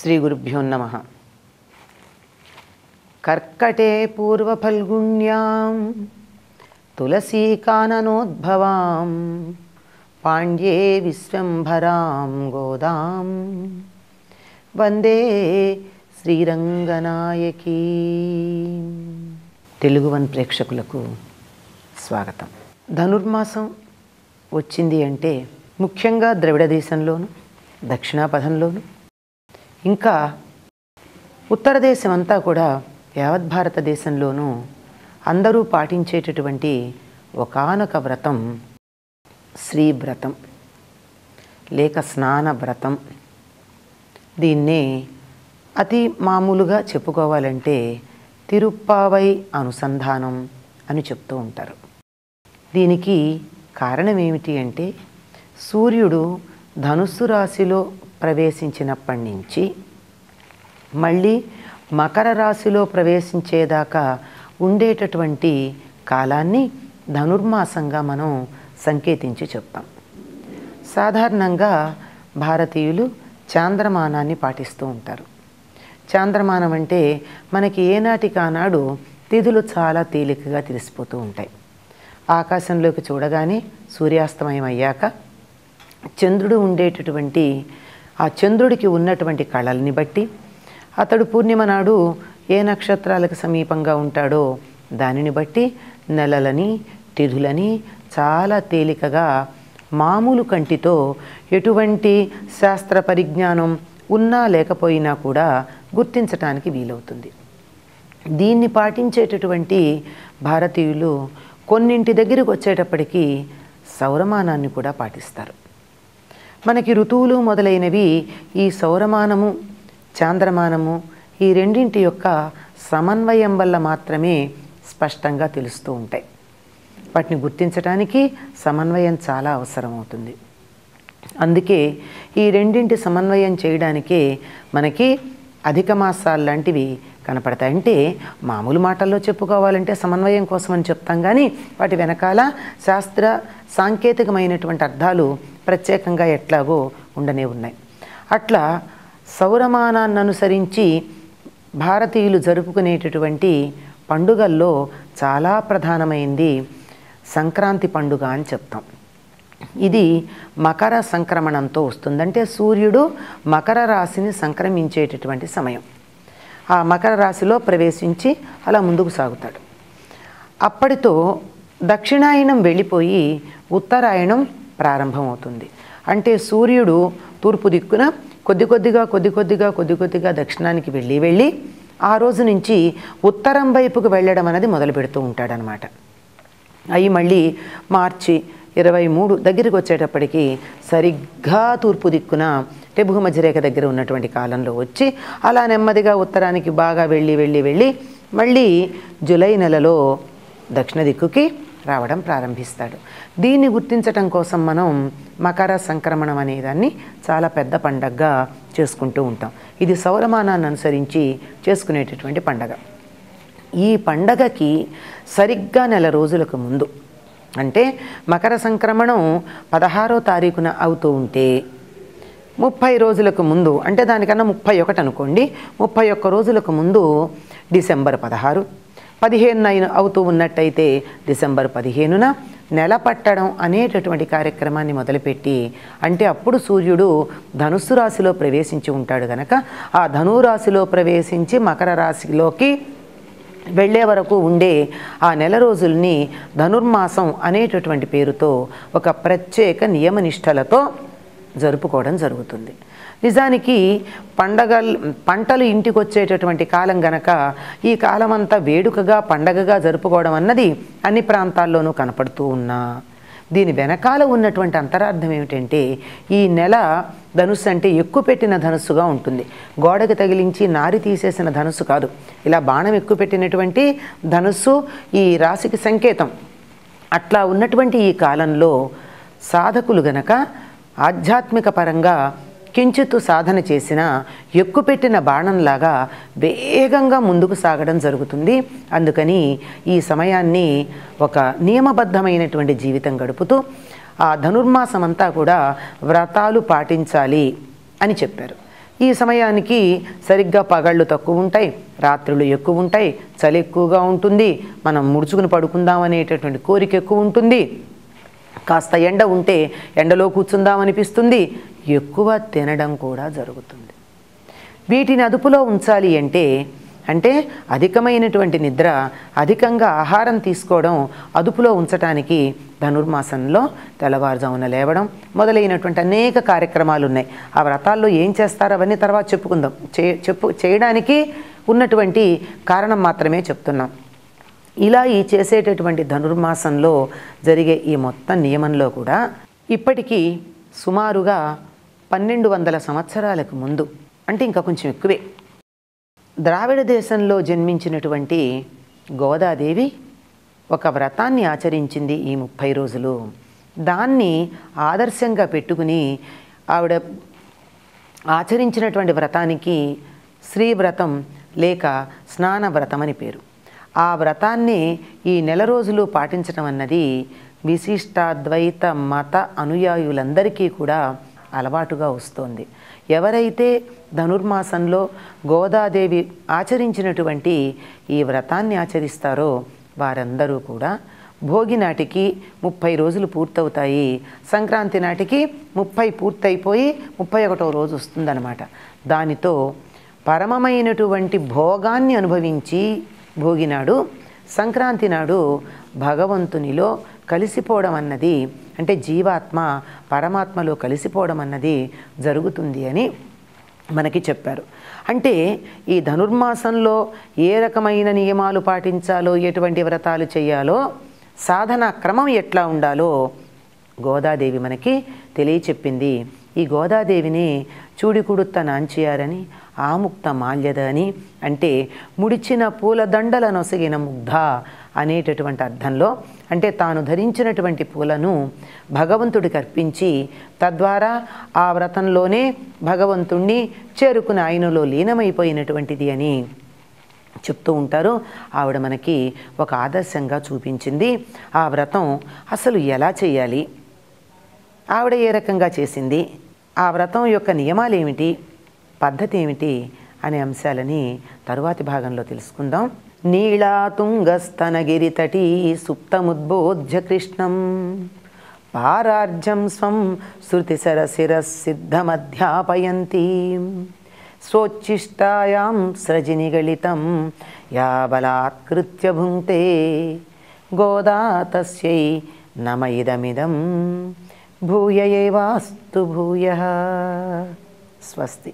श्रीगुरुभ्यो नमः। कर्कटे पूर्वफल्गुण्यां तुलसीकाननोद्भवां पाण्ड्ये विश्वंभरां गोदां वंदे శ్రీరంగనాయకి. తెలుగు వన్ ప్రేక్షకులకు స్వాగతం. ధనుర్మాసం వచ్చింది అంటే ముఖ్యంగా ద్రవిడ దేశంలోను, దక్షిణాపథంలోను, ఇంకా ఉత్తర దేశం అంతా కూడా యావత్ భారతదేశంలోనూ అందరూ పాటించేటటువంటి ఒకానొక వ్రతం శ్రీవ్రతం లేక స్నాన వ్రతం. దీన్నే అతి మామూలుగా చెప్పుకోవాలంటే తిరుప్పావై అనుసంధానం అని చెప్తూ ఉంటారు. దీనికి కారణం ఏమిటి అంటే సూర్యుడు ధనుస్సు రాశిలో ప్రవేశించినప్పటి నుంచి మళ్ళీ మకర రాశిలో ప్రవేశించేదాకా ఉండేటటువంటి కాలాన్ని ధనుర్మాసంగా మనం సంకేతించి చెప్తాం. సాధారణంగా భారతీయులు చాంద్రమానాన్ని పాటిస్తూ ఉంటారు. చాంద్రమానం అంటే మనకి ఏనాటికి ఆనాడు తిథులు చాలా తేలికగా తెలిసిపోతూ ఉంటాయి. ఆకాశంలోకి చూడగానే సూర్యాస్తమయం అయ్యాక చంద్రుడు ఉండేటటువంటి ఆ చంద్రుడికి ఉన్నటువంటి కళల్ని బట్టి అతడు పూర్ణిమ నాడు ఏ నక్షత్రాలకు సమీపంగా ఉంటాడో దానిని బట్టి నెలలని తిథులని చాలా తేలికగా మామూలు కంటితో ఎటువంటి శాస్త్ర పరిజ్ఞానం ఉన్నా లేకపోయినా కూడా గుర్తించటానికి వీలవుతుంది. దీన్ని పాటించేటటువంటి భారతీయులు కొన్నింటి దగ్గరికి వచ్చేటప్పటికీ సౌరమానాన్ని కూడా పాటిస్తారు. మనకి ఋతువులు మొదలైనవి ఈ సౌరమానము చాంద్రమానము ఈ రెండింటి యొక్క సమన్వయం వల్ల మాత్రమే స్పష్టంగా తెలుస్తూ ఉంటాయి. వాటిని గుర్తించడానికి సమన్వయం చాలా అవసరమవుతుంది. అందుకే ఈ రెండింటి సమన్వయం చేయడానికే మనకి అధిక మాసాలు లాంటివి కనపడతాయి. అంటే మామూలు మాటల్లో చెప్పుకోవాలంటే సమన్వయం కోసం అని చెప్తాం, కానీ వాటి వెనకాల శాస్త్ర సాంకేతికమైనటువంటి అర్థాలు ప్రత్యేకంగా ఎట్లాగో ఉండనే ఉన్నాయి. అట్లా సౌరమానాన్ని అనుసరించి భారతీయులు జరుపుకునేటటువంటి పండుగల్లో చాలా ప్రధానమైంది సంక్రాంతి పండుగ అని చెప్తాం. ఇది మకర సంక్రమణంతో వస్తుంది. అంటే సూర్యుడు మకర రాశిని సంక్రమించేటటువంటి సమయం. ఆ మకర రాశిలో ప్రవేశించి అలా ముందుకు సాగుతాడు. అప్పటితో దక్షిణాయనం వెళ్ళిపోయి ఉత్తరాయణం ప్రారంభమవుతుంది. అంటే సూర్యుడు తూర్పు దిక్కున కొద్ది కొద్దిగా దక్షిణానికి వెళ్ళి ఆ రోజు నుంచి ఉత్తరం వైపుకు వెళ్ళడం అనేది మొదలు పెడుతూ ఉంటాడనమాట. అవి మళ్ళీ మార్చి 23 దగ్గరికి వచ్చేటప్పటికి సరిగ్గా తూర్పు దిక్కున అంటే భూమధ్యరేఖ దగ్గర ఉన్నటువంటి కాలంలో వచ్చి అలా నెమ్మదిగా ఉత్తరానికి బాగా వెళ్ళి మళ్ళీ జూలై నెలలో దక్షిణ దిక్కుకి రావడం ప్రారంభిస్తాడు. దీన్ని గుర్తించటం కోసం మనం మకర సంక్రమణం అనేదాన్ని చాలా పెద్ద పండగగా చేసుకుంటూ ఉంటాం. ఇది సౌరమానాన్ని అనుసరించి చేసుకునేటటువంటి పండగ. ఈ పండగకి సరిగ్గా నెల రోజులకు ముందు అంటే మకర సంక్రమణం 16వ తారీఖున అవుతూ ఉంటే 30 రోజులకు ముందు అంటే దానికన్నా 31 అనుకోండి, 31 రోజులకు ముందు డిసెంబర్ 16, 15 అవుతూ ఉన్నట్టయితే డిసెంబర్ 15న నెల పట్టడం అనేటటువంటి కార్యక్రమాన్ని మొదలుపెట్టి, అంటే అప్పుడు సూర్యుడు ధనుస్సు రాశిలో ప్రవేశించి ఉంటాడు కనుక ఆ ధనురాశిలో ప్రవేశించి మకర రాశిలోకి వెళ్ళే వరకు ఉండే ఆ నెల రోజుల్ని ధనుర్మాసం అనేటటువంటి పేరుతో ఒక ప్రత్యేక నియమనిష్టలతో జరుపుకోవడం జరుగుతుంది. నిజానికి పంటలు ఇంటికి వచ్చేటటువంటి కాలం గనక ఈ కాలం అంతా వేడుకగా పండగగా జరుపుకోవడం అన్నది అన్ని ప్రాంతాల్లోనూ కనపడుతూ ఉన్నా దీని వెనకాల ఉన్నటువంటి అంతరార్థం ఏమిటంటే ఈ నెల ధనుస్సు అంటే ఎక్కువ పెట్టిన ధనుస్సుగా ఉంటుంది. గోడకు తగిలించి నారి తీసేసిన ధనుస్సు కాదు, ఇలా బాణం ఎక్కువ పెట్టినటువంటి ధనుస్సు ఈ రాశికి సంకేతం. అట్లా ఉన్నటువంటి ఈ కాలంలో సాధకులు గనక ఆధ్యాత్మిక పరంగా కించిత్తు సాధన చేసిన ఎక్కుపెట్టిన బాణంలాగా వేగంగా ముందుకు సాగడం జరుగుతుంది. అందుకని ఈ సమయాన్ని ఒక నియమబద్ధమైనటువంటి జీవితం గడుపుతూ ఆ ధనుర్మాసం అంతా కూడా వ్రతాలు పాటించాలి అని చెప్పారు. ఈ సమయానికి సరిగ్గా పగళ్ళు తక్కువ ఉంటాయి, రాత్రులు ఎక్కువ ఉంటాయి, చలి ఎక్కువగా ఉంటుంది, మనం ముడుచుకుని పడుకుందాం అనేటటువంటి కోరిక ఎక్కువ ఉంటుంది, కాస్త ఎండ ఉంటే ఎండలో కూర్చుందామనిపిస్తుంది, ఎక్కువ తినడం కూడా జరుగుతుంది. వీటిని అదుపులో ఉంచాలి అంటే అధికమైనటువంటి నిద్ర, అధికంగా ఆహారం తీసుకోవడం అదుపులో ఉంచటానికి ధనుర్మాసంలో తెల్లవారుజామున లేవడం మొదలైనటువంటి అనేక కార్యక్రమాలు ఉన్నాయి. ఆ వ్రతాల్లో ఏం చేస్తారో అవన్నీ తర్వాత చెప్పుకుందాం. చేయడానికి ఉన్నటువంటి కారణం మాత్రమే చెప్తున్నాం. ఇలా ఈ చేసేటటువంటి ధనుర్మాసంలో జరిగే ఈ మొత్తం నియమంలో కూడా ఇప్పటికీ సుమారుగా 1200 సంవత్సరాలకు ముందు, అంటే ఇంకా కొంచెం ఎక్కువే, ద్రావిడ దేశంలో జన్మించినటువంటి గోదాదేవి ఒక వ్రతాన్ని ఆచరించింది ఈ 30 రోజులు. దాన్ని ఆదర్శంగా పెట్టుకుని ఆవిడ ఆచరించినటువంటి వ్రతానికి శ్రీవ్రతం లేక స్నాన వ్రతం అని పేరు. ఆ వ్రతాన్ని ఈ నెల రోజులు పాటించడం అన్నది విశిష్టాద్వైత మత అనుయాయులందరికీ కూడా అలవాటుగా వస్తోంది. ఎవరైతే ధనుర్మాసంలో గోదాదేవి ఆచరించినటువంటి ఈ వ్రతాన్ని ఆచరిస్తారో వారందరూ కూడా భోగి నాటికి 30 రోజులు పూర్తవుతాయి. సంక్రాంతి నాటికి 30 పూర్తయిపోయి 31వ రోజు వస్తుందన్నమాట. దానితో పరమమైనటువంటి భోగాన్ని అనుభవించి భోగినాడు, సంక్రాంతి నాడు భగవంతునిలో కలిసిపోవడం అన్నది, అంటే జీవాత్మ పరమాత్మలో కలిసిపోవడం అన్నది జరుగుతుంది అని మనకి చెప్పారు. అంటే ఈ ధనుర్మాసంలో ఏ రకమైన నియమాలు పాటించాలో, ఎటువంటి వ్రతాలు చేయాలో, సాధనా క్రమం ఎట్లా ఉండాలో గోదాదేవి మనకి తెలియచెప్పింది. ఈ గోదాదేవిని చూడికుడుత్త నాంచియారని, ఆముక్త మాల్యద అని, అంటే ముడిచిన పూలదండల నొసగిన ముగ్ధ అనేటటువంటి అర్థంలో, అంటే తాను ధరించినటువంటి పూలను భగవంతుడికి అర్పించి తద్వారా ఆ వ్రతంలోనే భగవంతుణ్ణి చేరుకుని ఆయనలో లీనమైపోయినటువంటిది అని చెప్తూ ఉంటారు. ఆవిడ మనకి ఒక ఆదర్శంగా చూపించింది. ఆ వ్రతం అసలు ఎలా చేయాలి, ఆవిడ ఏ రకంగా చేసింది, ఆ వ్రతం యొక్క నియమాలు ఏమిటి, పద్ధతి ఏమిటి అనే అంశాలని తరువాతి భాగంలో తెలుసుకుందాం. నీళాతుంగస్తనగిరితటీ సుప్తముద్బోధ్య కృష్ణం పారార్జం స్వం శృతిసరశిరసిద్ధమధ్యాపయంతి స్వోచ్ఛిష్టాయాం స్రజినిగళితం యా బలాత్కృత్య భుంక్తే గోదా తస్యై నమ ఇదమిదం భూయ ఏవాస్తు భూయః. స్వస్తి.